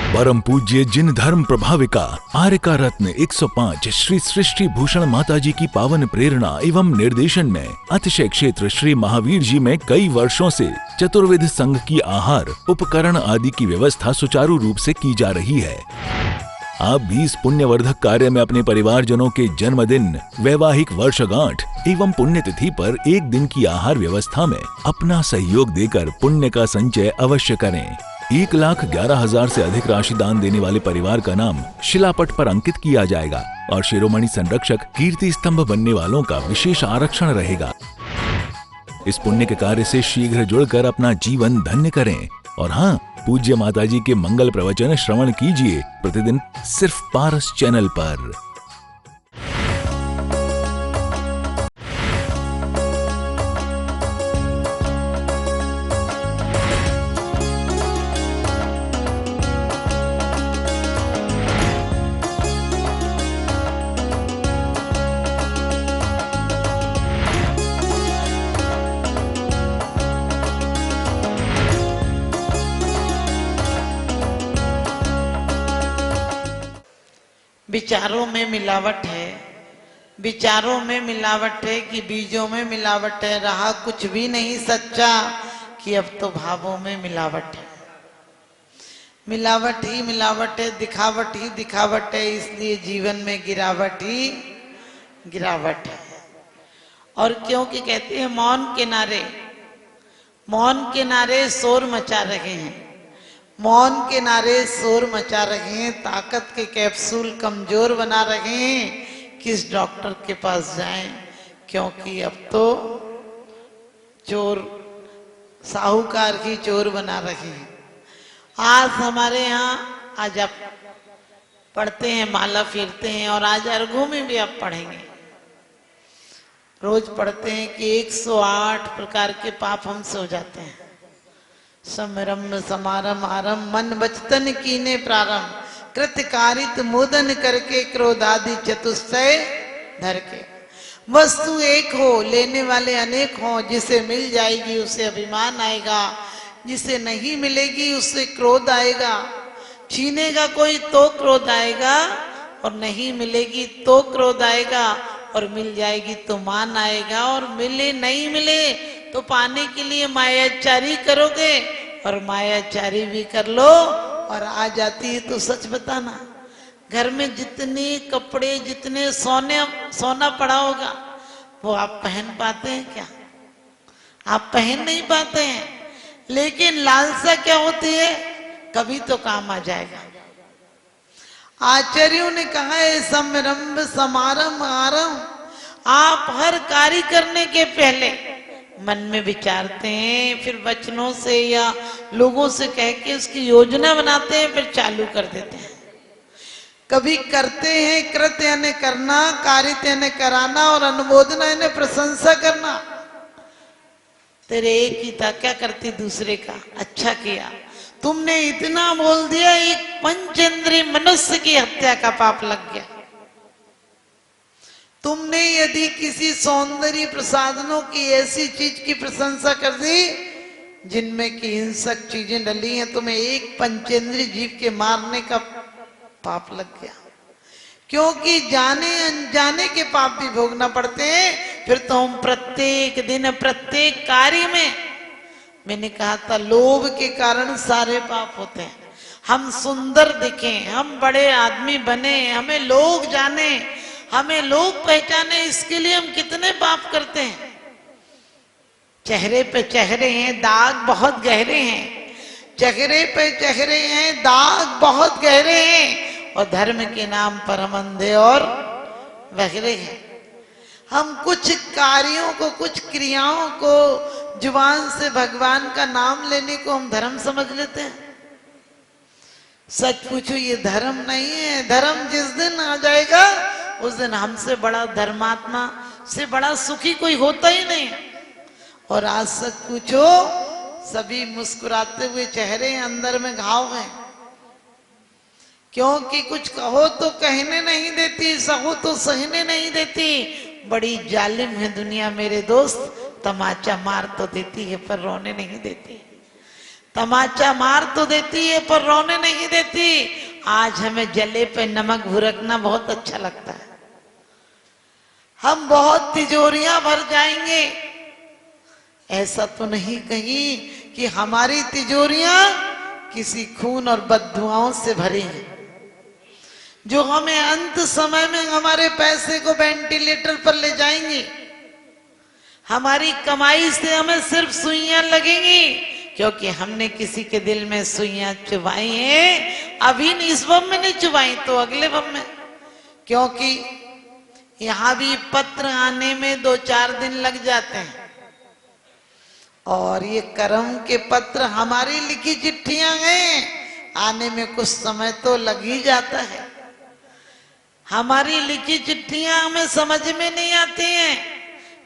परम पूज्य जिन धर्म प्रभाविका आर्यका रत्न 105 श्री सृष्टि भूषण माताजी की पावन प्रेरणा एवं निर्देशन में अतिशय क्षेत्र श्री महावीर जी में कई वर्षों से चतुर्विध संघ की आहार उपकरण आदि की व्यवस्था सुचारू रूप से की जा रही है। आप भी इस पुण्यवर्धक कार्य में अपने परिवारजनों के जन्मदिन, वैवाहिक वर्षगांठ एवं पुण्यतिथि पर एक दिन की आहार व्यवस्था में अपना सहयोग देकर पुण्य का संचय अवश्य करें। 1,11,000 से अधिक राशि दान देने वाले परिवार का नाम शिलापट पर अंकित किया जाएगा और शिरोमणि संरक्षक कीर्ति स्तंभ बनने वालों का विशेष आरक्षण रहेगा। इस पुण्य के कार्य से शीघ्र जुड़कर अपना जीवन धन्य करें। और हाँ, पूज्य माताजी के मंगल प्रवचन श्रवण कीजिए प्रतिदिन सिर्फ पारस चैनल पर। विचारों में मिलावट है, विचारों में मिलावट है कि बीजों में मिलावट है। रहा कुछ भी नहीं सच्चा कि अब तो भावों में मिलावट है। मिलावट ही मिलावट है, दिखावट ही दिखावट है, इसलिए जीवन में गिरावट ही गिरावट है। और क्योंकि कहते हैं मौन के नारे शोर मचा रहे हैं, मौन के नारे शोर मचा रहे हैं, ताकत के कैप्सूल कमजोर बना रहे हैं। किस डॉक्टर के पास जाएं, क्योंकि अब तो चोर साहूकार ही चोर बना रहे हैं। आज हमारे यहाँ आज आप पढ़ते हैं, माला फेरते हैं, और आज अर्घों में भी आप पढ़ेंगे, रोज पढ़ते हैं कि 108 प्रकार के पाप हमसे हो जाते हैं। समरम समारम आरम मन बचतन कीने प्रारंभ कृतकारित मोदन करके क्रोधादि चतुष्टय धर के। वस्तु एक हो, लेने वाले अनेक हो। जिसे मिल जाएगी उसे अभिमान आएगा, जिसे नहीं मिलेगी उससे क्रोध आएगा। छीनेगा कोई तो क्रोध आएगा, और नहीं मिलेगी तो क्रोध आएगा, और मिल जाएगी तो मान आएगा। और मिले नहीं मिले तो पाने के लिए मायाचारी करोगे, और मायाचारी भी कर लो और आ जाती है तो सच बताना। घर में जितने कपड़े, जितने सोना पड़ा होगा, वो आप पहन पाते हैं क्या? आप पहन नहीं पाते हैं। लेकिन लालसा क्या होती है? कभी तो काम आ जाएगा। आचार्यों ने कहा है समरंभ समारंभ आरंभ। आप हर कार्य करने के पहले मन में विचारते हैं, फिर वचनों से या लोगों से कह के उसकी योजना बनाते हैं, फिर चालू कर देते हैं। कभी करते हैं कृत्य यानी करना, कारित यानी कराना, और अनुमोदना यानी प्रशंसा करना। तेरे एक ही था, क्या करती दूसरे का? अच्छा किया, तुमने इतना बोल दिया, एक पंचेंद्रिय मनुष्य की हत्या का पाप लग गया। तुमने यदि किसी सौंदर्य प्रसाधनों की ऐसी चीज की प्रशंसा कर दी जिनमें की हिंसक चीजें डली हैं, तुम्हें एक पंचेंद्रिय जीव के मारने का पाप लग गया। क्योंकि जाने अनजाने के पाप भी भोगना पड़ते हैं। फिर तो हम प्रत्येक दिन प्रत्येक कार्य में, मैंने कहा था लोभ के कारण सारे पाप होते हैं। हम सुंदर दिखें, हम बड़े आदमी बने, हमें लोग जाने, हमें लोग पहचाने, इसके लिए हम कितने पाप करते हैं। चेहरे पे चेहरे हैं, दाग बहुत गहरे हैं। चेहरे पे चेहरे हैं, दाग बहुत गहरे हैं, और धर्म के नाम पर हम अंधे और बहरे हैं। हम कुछ कार्यों को, कुछ क्रियाओं को, जुबान से भगवान का नाम लेने को हम धर्म समझ लेते हैं। सच पूछो, ये धर्म नहीं है। धर्म जिस दिन आ जाएगा उस दिन हमसे बड़ा धर्मात्मा से बड़ा सुखी कोई होता ही नहीं। और आज सच पूछो, सभी मुस्कुराते हुए चेहरे अंदर में घाव हैं। क्योंकि कुछ कहो तो कहने नहीं देती, सहो तो सहने नहीं देती। बड़ी जालिम है दुनिया मेरे दोस्त। तमाचा मार तो देती है पर रोने नहीं देती। तमाचा मार तो देती है पर रोने नहीं नहीं देती। आज हमें जले पे नमक भुरकना बहुत अच्छा लगता है। हम बहुत तिजोरियां भर जाएंगे, ऐसा तो नहीं कहीं कि हमारी तिजोरियां किसी खून और बददुआओं से भरी हैं, जो हमें अंत समय में हमारे पैसे को वेंटिलेटर पर ले जाएंगी। हमारी कमाई से हमें सिर्फ सुइयां लगेंगी, क्योंकि हमने किसी के दिल में सुइयां चुभाई हैं। अभी इस बम में नहीं चुभाई तो अगले बम में, क्योंकि यहां भी पत्र आने में 2-4 दिन लग जाते हैं, और ये कर्म के पत्र हमारी लिखी चिट्ठियां हैं, आने में कुछ समय तो लग ही जाता है। हमारी लिखी चिट्ठियां हमें समझ में नहीं आती हैं।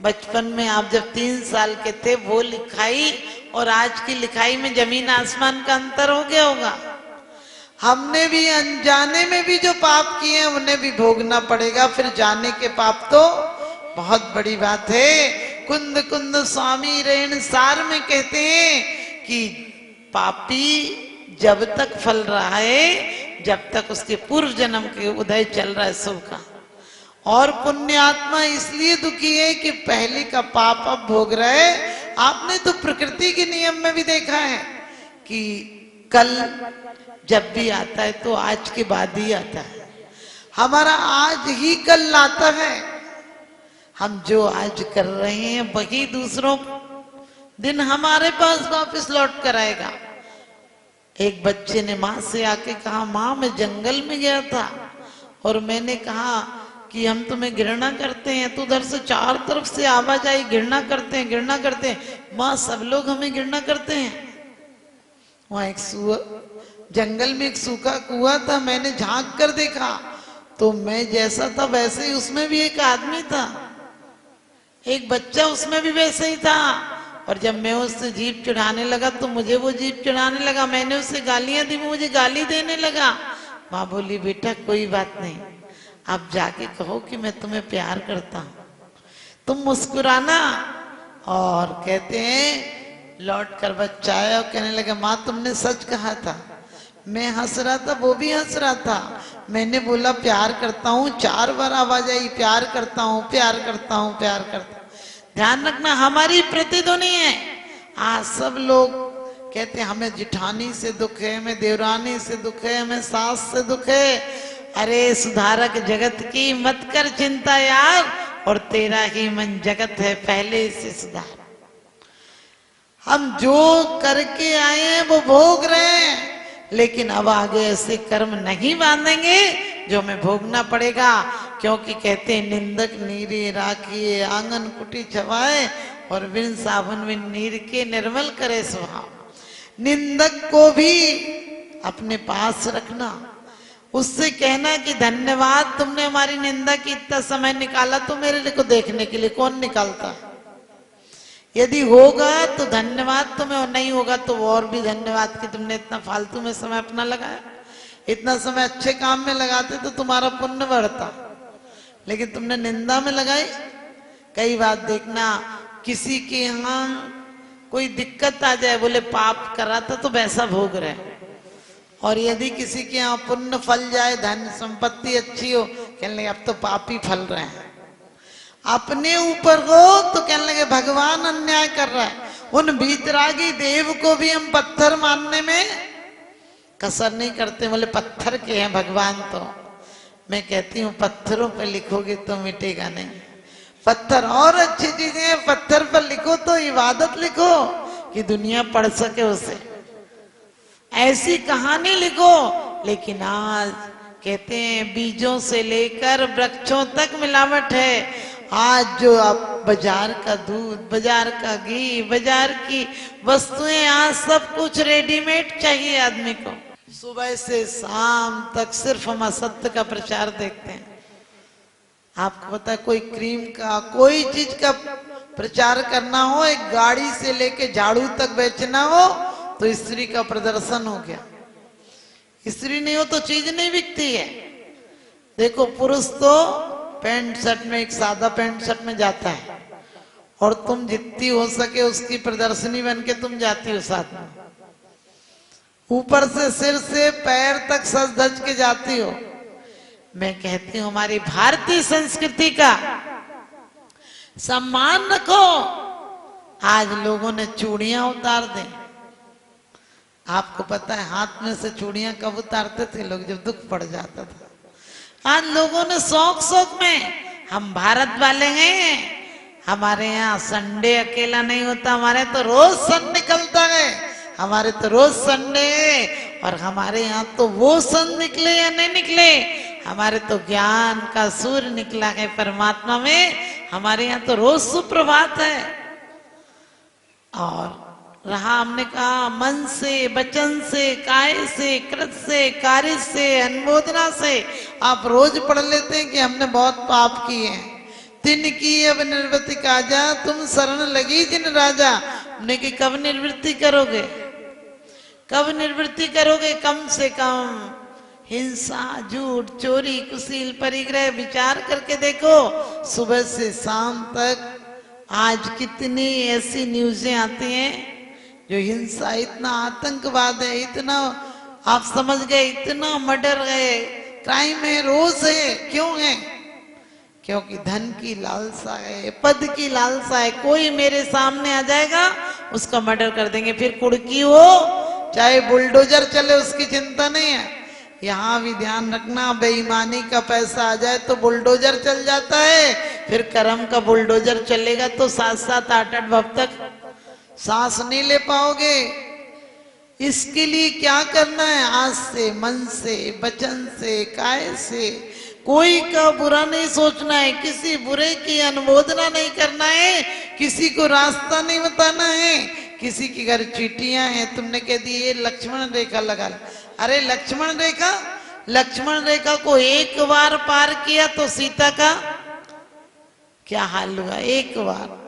बचपन में आप जब 3 साल के थे, वो लिखाई और आज की लिखाई में जमीन आसमान का अंतर हो गया होगा। हमने भी अनजाने में भी जो पाप किए हैं उन्हें भी भोगना पड़ेगा, फिर जाने के पाप तो बहुत बड़ी बात है। कुंद कुंद स्वामी रेण सार में कहते हैं कि पापी जब तक फल रहा है, जब तक उसके पूर्व जन्म के उदय चल रहा है शुभ का, और पुण्यात्मा इसलिए दुखी है कि पहले का पाप अब भोग रहा है। आपने तो प्रकृति के नियम में भी देखा है कि कल जब भी आता है तो आज के बाद ही आता है। हमारा आज ही कल लाता है। हम जो आज कर रहे हैं वही दूसरों दिन हमारे पास वापस लौट कर आएगा। एक बच्चे ने माँ से आके कहा, माँ मैं जंगल में गया था और मैंने कहा कि हम तुम्हें घृणा करते हैं, तो उधर से 4 तरफ से आवाज आई, घृणा करते हैं, घृणा करते हैं। माँ सब लोग हमें घृणा करते हैं। वहां जंगल में एक सूखा कुआं था, मैंने झांक कर देखा तो मैं जैसा था वैसे ही उसमें भी एक आदमी था, एक बच्चा उसमें भी वैसे ही था। और जब मैं उससे जीभ चढ़ाने लगा तो मुझे वो जीभ चढ़ाने लगा। मैंने उससे गालियां दी, वो मुझे गाली देने लगा। माँ बोली, बेटा कोई बात नहीं, आप जाके कहो कि मैं तुम्हें प्यार करता हूं, तुम मुस्कुराना। और कहते हैं लौट कर बच्चा आया और कहने लगा, माँ तुमने सच कहा था। मैं हंस रहा था, वो भी हंस रहा था। मैंने बोला प्यार करता हूँ, 4 बार आवाज आई, प्यार करता हूँ, प्यार करता हूँ, प्यार करता हूँ। ध्यान रखना, हमारी प्रतिध्वनि है। आज सब लोग कहते हैं हमें जिठानी से दुख है, हमें देवरानी से दुख है, हमें सास से दुख है। अरे सुधारक जगत की मत कर चिंता यार, और तेरा ही मन जगत है, पहले इसे सुधार। हम जो करके आए हैं वो भोग रहे हैं, लेकिन अब आगे ऐसे कर्म नहीं बांधेंगे जो हमें भोगना पड़ेगा। क्योंकि कहते हैं निंदक नीरे राखिए, आंगन कुटी छवाए, और बिन साबुन बिन नीर के निर्मल करे स्वभाव। निंदक को भी अपने पास रखना, उससे कहना कि धन्यवाद तुमने हमारी निंदा की, इतना समय निकाला तो मेरे को देखने के लिए। कौन निकालता है? यदि होगा तो धन्यवाद तुम्हें, और नहीं होगा तो और भी धन्यवाद कि तुमने इतना फालतू में समय अपना लगाया। इतना समय अच्छे काम में लगाते तो तुम्हारा पुण्य बढ़ता, लेकिन तुमने निंदा में लगाई। कई बात देखना, किसी के यहाँ कोई दिक्कत आ जाए, बोले पाप करा था तो वैसा भोग रहे, और यदि किसी के यहाँ पुण्य फल जाए, धन संपत्ति अच्छी हो, कहने लगे अब तो पाप ही फल रहे हैं। अपने ऊपर हो तो कहने लगे भगवान अन्याय कर रहा है। उन बीतरागी देव को भी हम पत्थर मानने में कसर नहीं करते, बोले पत्थर के हैं भगवान। तो मैं कहती हूँ पत्थरों पे लिखोगे तो मिटेगा नहीं। पत्थर और अच्छी चीजें हैं, पत्थर पर लिखो तो इबादत लिखो कि दुनिया पढ़ सके उसे, ऐसी कहानी लिखो। लेकिन आज कहते हैं बीजों से लेकर वृक्षों तक मिलावट है। आज जो आप बाजार का दूध, बाजार का घी, बाजार की वस्तुएं, आज सब कुछ रेडीमेड चाहिए आदमी को। सुबह से शाम तक सिर्फ हम असत्य का प्रचार देखते हैं। आपको पता है, कोई क्रीम का, कोई चीज का प्रचार करना हो, एक गाड़ी से लेके झाड़ू तक बेचना हो तो स्त्री का प्रदर्शन हो गया। स्त्री नहीं हो तो चीज नहीं बिकती है। देखो पुरुष तो पैंट शर्ट में, एक सादा पैंट शर्ट में जाता है, और तुम जितनी हो सके उसकी प्रदर्शनी बन के तुम जाती हो साथ में। ऊपर से सिर से पैर तक सज धज के जाती हो। मैं कहती हूं हमारी भारतीय संस्कृति का सम्मान रखो। आज लोगों ने चूड़ियां उतार दें। आपको पता है हाथ में से चूड़ियां कब उतारते थे लोग? जब दुख पड़ जाता था। आज लोगों ने शौक शौक में, हम भारत वाले हैं, हमारे यहाँ संडे अकेला नहीं होता, हमारे तो रोज सन निकलता है, हमारे तो रोज संडे है। और हमारे यहाँ तो वो सन निकले या नहीं निकले, हमारे तो ज्ञान का सूर्य निकला है परमात्मा में, हमारे यहाँ तो रोज सुप्रभात है। और रहा हमने कहा मन से, वचन से, काय से, कृत से, कार्य से, अनुमोदना से। आप रोज पढ़ लेते हैं कि हमने बहुत पाप किए हैं। तिन की अब निर्वृत्ति काजा, तुम शरण लगी जिन राजा। हमने कि कब निर्वृत्ति करोगे, कब निवृत्ति करोगे? कम से कम हिंसा, झूठ, चोरी, कुशील, परिग्रह विचार करके देखो। सुबह से शाम तक आज कितनी ऐसी न्यूज़ें आती हैं जो हिंसा, इतना आतंकवाद है, इतना आप समझ गए, इतना मर्डर है, क्राइम है, रोज है। क्यों है? क्योंकि धन की लालसा है, पद की लालसा है। कोई मेरे सामने आ जाएगा उसका मर्डर कर देंगे, फिर कुड़की हो चाहे बुलडोजर चले उसकी चिंता नहीं है। यहाँ भी ध्यान रखना, बेईमानी का पैसा आ जाए तो बुलडोजर चल जाता है, फिर कर्म का बुलडोजर चलेगा तो 7-7, 8-8 भव तक सांस नहीं ले पाओगे। इसके लिए क्या करना है? आज से, मन से, वचन से, काय से कोई का बुरा नहीं सोचना है, किसी बुरे की अनुमोदना नहीं करना है, किसी को रास्ता नहीं बताना है। किसी के घर चीटियां हैं, तुमने कह दी ये लक्ष्मण रेखा लगा लो। अरे लक्ष्मण रेखा, लक्ष्मण रेखा को एक बार पार किया तो सीता का क्या हाल हुआ? एक बार।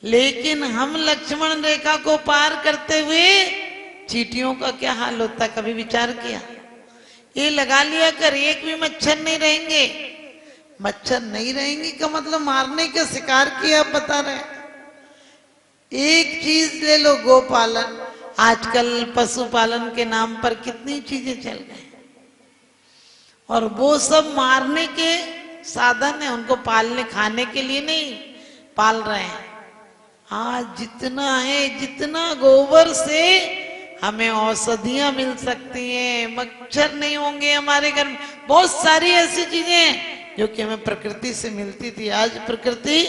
लेकिन हम लक्ष्मण रेखा को पार करते हुए चींटियों का क्या हाल होता, कभी विचार किया? ये लगा लिया कर, एक भी मच्छर नहीं रहेंगे। मच्छर नहीं रहेंगे का मतलब मारने का शिकार किया, आप बता रहे। एक चीज ले लो, गोपालन। आजकल पशुपालन के नाम पर कितनी चीजें चल गई, और वो सब मारने के साधन है, उनको पालने खाने के लिए नहीं पाल रहे हैं। आज जितना है, जितना गोबर से हमें औषधियां मिल सकती हैं, मच्छर नहीं होंगे हमारे घर में, बहुत सारी ऐसी चीजें हैं जो कि हमें प्रकृति से मिलती थी। आज प्रकृति,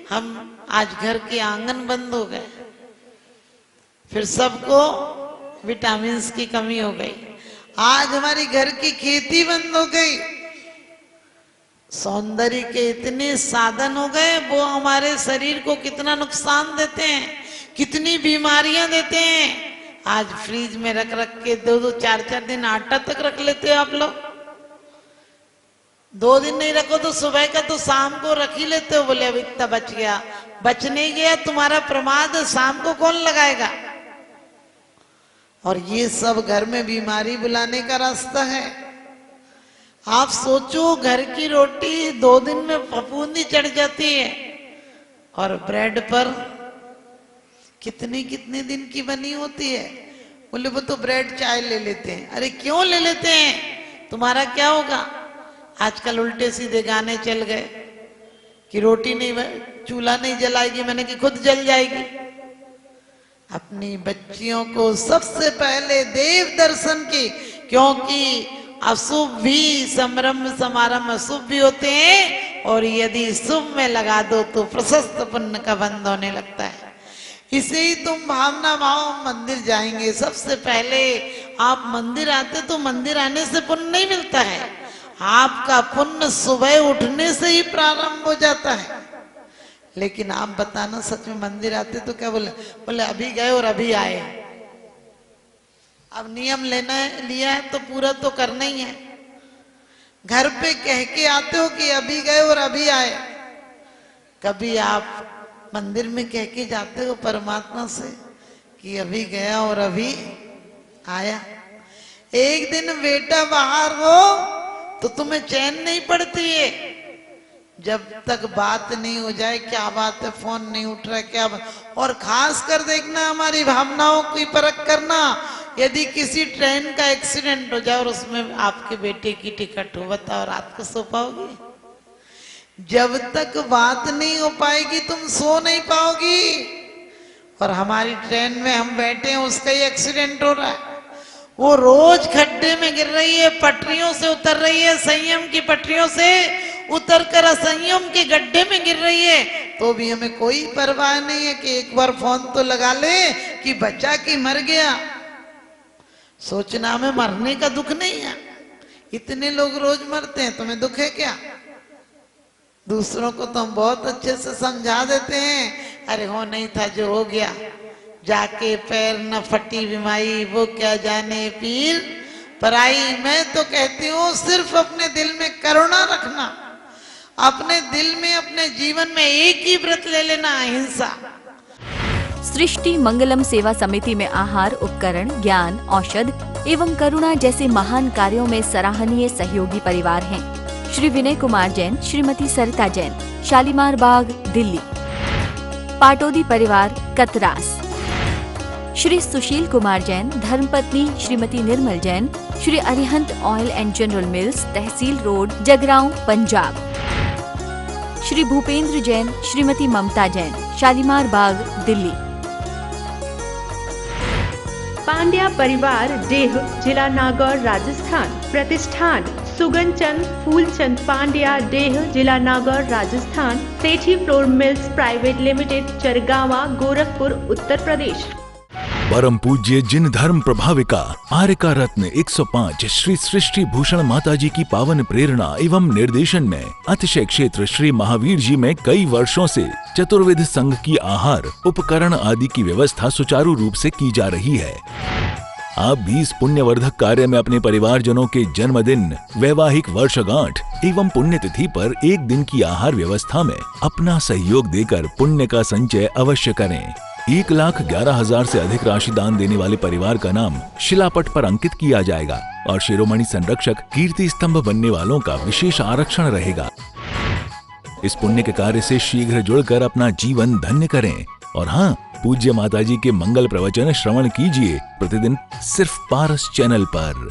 हम आज घर के आंगन बंद हो गए, फिर सबको विटामिन की कमी हो गई। आज हमारी घर की खेती बंद हो गई, सौंदर्य के इतने साधन हो गए, वो हमारे शरीर को कितना नुकसान देते हैं, कितनी बीमारियां देते हैं। आज फ्रीज में रख रख के 2-2, 4-4 दिन आटा तक रख लेते हो आप लोग। 2 दिन नहीं रखो तो सुबह का तो शाम को रख ही लेते हो, बोले अब इतना बच गया। बच नहीं गया, तुम्हारा प्रमाद, शाम को कौन लगाएगा? और ये सब घर में बीमारी बुलाने का रास्ता है। आप सोचो, घर की रोटी 2 दिन में फफूंदी चढ़ जाती है, और ब्रेड पर कितनी कितने दिन की बनी होती है। बोले वो तो ब्रेड चाय ले लेते हैं। अरे क्यों ले लेते हैं? तुम्हारा क्या होगा? आजकल उल्टे सीधे गाने चल गए कि रोटी नहीं, चूल्हा नहीं जलाएगी, मैंने कि खुद जल जाएगी। अपनी बच्चियों को सबसे पहले देव दर्शन की, क्योंकि अशुभ भी संरम्भ समारंभ अशुभ भी होते हैं, और यदि शुभ में लगा दो तो प्रशस्त पुण्य का बंध होने लगता है। इसे ही तुम भावना भाव मंदिर जाएंगे, सबसे पहले आप मंदिर आते तो मंदिर आने से पुण्य नहीं मिलता है, आपका पुण्य सुबह उठने से ही प्रारंभ हो जाता है। लेकिन आप बताना, सच में मंदिर आते तो क्या बोले? बोले अभी गए और अभी आए। अब नियम लेना है, लिया है तो पूरा तो करना ही है। घर पे कह के आते हो कि अभी गए और अभी आए। कभी आप मंदिर में कह के जाते हो परमात्मा से कि अभी गया और अभी आया? एक दिन बेटा बाहर हो तो तुम्हें चैन नहीं पड़ती है, जब तक बात नहीं हो जाए, क्या बात है, फोन नहीं उठ रहा है, क्या बात। और खास कर देखना, हमारी भावनाओं की परख करना यदि किसी ट्रेन का एक्सीडेंट हो जाए और उसमें आपके बेटे की टिकट हो, बताओ रात को सो पाओगी? जब तक बात नहीं हो पाएगी तुम सो नहीं पाओगी। और हमारी ट्रेन में हम बैठे हैं, उसका ही एक्सीडेंट हो रहा है, वो रोज खड्डे में गिर रही है, पटरियों से उतर रही है, संयम की पटरियों से उतरकर असंयम के गड्ढे में गिर रही है, तो भी हमें कोई परवाह नहीं है कि एक बार फोन तो लगा ले कि बच्चा कि मर गया। सोचना हमें मरने का दुख नहीं है, इतने लोग रोज मरते हैं, तुम्हें दुख है क्या? दूसरों को तो हम बहुत अच्छे से समझा देते हैं, अरे हो नहीं था जो हो गया, जाके पैर न फटी बीमारी वो क्या जाने पीर पराई। मैं तो कहती हूँ सिर्फ अपने दिल में करुणा रखना, अपने दिल में अपने जीवन में एक ही व्रत ले लेना, अहिंसा। सृष्टि मंगलम सेवा समिति में आहार उपकरण, ज्ञान, औषध एवं करुणा जैसे महान कार्यों में सराहनीय सहयोगी परिवार हैं। श्री विनय कुमार जैन, श्रीमती सरिता जैन, शालीमार बाग, दिल्ली। पाटोदी परिवार, कतरास। श्री सुशील कुमार जैन, धर्मपत्नी Shrimati Nirmal Jain, Shri Arihant oil and general mills, tehsil road, Jagraon, Punjab. Shri Bhupendra Jain, Shrimati Mamta Jain, Shalimar Bagh, Delhi. Pandya परिवार, डेह, जिला नागौर, राजस्थान। प्रतिष्ठान सुगनचंद फूलचंद पांड्या, डेह, जिला Nagaur, Rajasthan. Sethi flour mills private limited, Chargawa, Gorakhpur, Uttar Pradesh. परम पूज्य जिन धर्म प्रभाविका आर्यका रत्न 105 श्री सृष्टि भूषण माताजी की पावन प्रेरणा एवं निर्देशन में अतिशय क्षेत्र श्री महावीर जी में कई वर्षों से चतुर्विध संघ की आहार उपकरण आदि की व्यवस्था सुचारू रूप से की जा रही है। आप भी इस पुण्यवर्धक कार्य में अपने परिवारजनों के जन्मदिन, वैवाहिक वर्षगांठ एवं पुण्यतिथि पर एक दिन की आहार व्यवस्था में अपना सहयोग देकर पुण्य का संचय अवश्य करें। 1,11,000 से अधिक राशि दान देने वाले परिवार का नाम शिलापट पर अंकित किया जाएगा और शिरोमणि संरक्षक कीर्ति स्तंभ बनने वालों का विशेष आरक्षण रहेगा। इस पुण्य के कार्य से शीघ्र जुड़कर अपना जीवन धन्य करें। और हाँ, पूज्य माताजी के मंगल प्रवचन श्रवण कीजिए प्रतिदिन सिर्फ पारस चैनल पर।